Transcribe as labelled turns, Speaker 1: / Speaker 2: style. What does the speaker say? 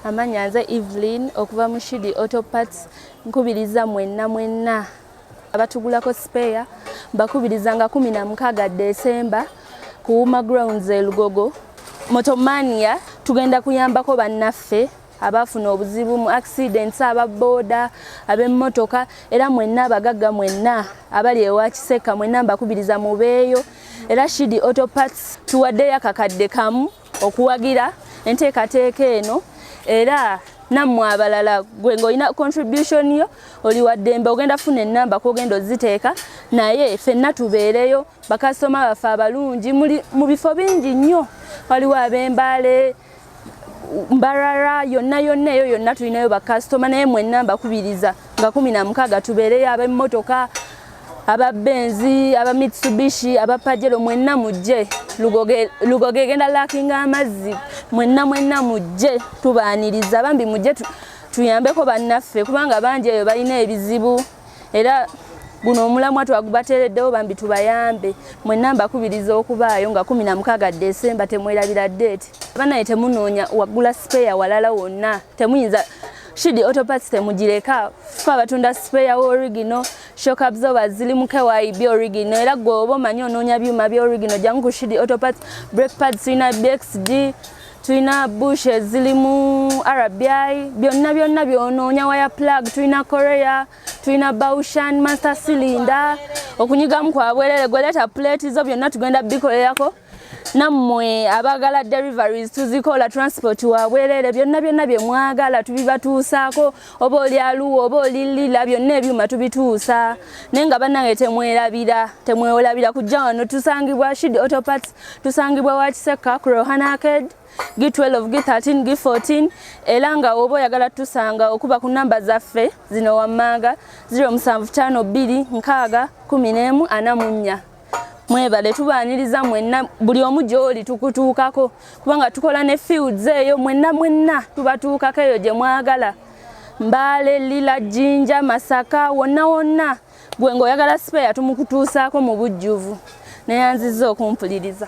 Speaker 1: Amanya nze Evelyn okuva mu Shidi Auto Parts nkubiriza mwenna abatugulako spare bakubiriza nga 16 December ku Uma Grounds Lugogo Motomania tugenda kuyambako bannaffe abafuna obuzibu mu accidents ababoda ab'emmotoka era mwenna abagagga mwenna abali ewa Kiseka mwenna bakubiriza mubeeyo era Shidi Auto Parts tuwaddeyo akakadde kamu okuwagira enteekateeka eno era nammwe abalala gwe ng'olina contribution yo oli waddembe ogenda funa ennamba k'ogenda oziteeka naye ffenna tubeereyo bakasitoma baffe abalungi mu bifo bingi nnyo waliwo ab'Embale Mbarara yonna eyo yonna tulinayo bakasitoma naye mwenna mbakubiriza nga 16 tubeereyo ab'emmotoka aba Benzi aba Mitsubishi aba Pajero mwenna mujje Lugoge genda lakinga amazzi mwenna mujje tubaaniriza bambi mujje tuyambeko bannaffe kubanga bangi eyo balina ebizibu era guno omulamwa twagubateereddewo bambi tubayambe mwenna mbakubiriza okubaayo nga 16 December temwerabira date banaye temunoonya wagula spare walala wonna temuyinza Shidi Auto Parts temugireka fa batunda spare original shock absorbers zili mu KYB original era gwobo manyo onoonya byuma bya original jangu ku Shidi Auto Parts brake pads tulina BXD tulina bushes zili mu RBI byonna byonoonya wire plug tulina Korea tulina Baushan master cylinder okunyigamu kwa bwerere gweleta plate zo byonna tugenda bikolerako nammwe abagala deliveries tuzikola transport wa bwerere byonna bye mwagala tubibatuusaako oba oli Aluwa oba oli Lila byonna ebyuma tubituusa nenga bannange temwewolabira kujja wano tusangibwa Shidi Auto Parts tusangibwa wa Kiseka ku Rohana Arcade G12 G13 G14 era nga oba oyagala tusanga okuba ku namba zaffe zino wammanga 0752 mwebale tubaaniriza mwenna buli omu gy'oli tukutuukako kubanga tukola ne fields eyo mwenna tubatuukako eyo gye mwagala Mbale Lila Jinja Masaka wonna gwe ng'oyagala spare tumukutuusaako mu bujjuvu neyanziza okumpuliriza.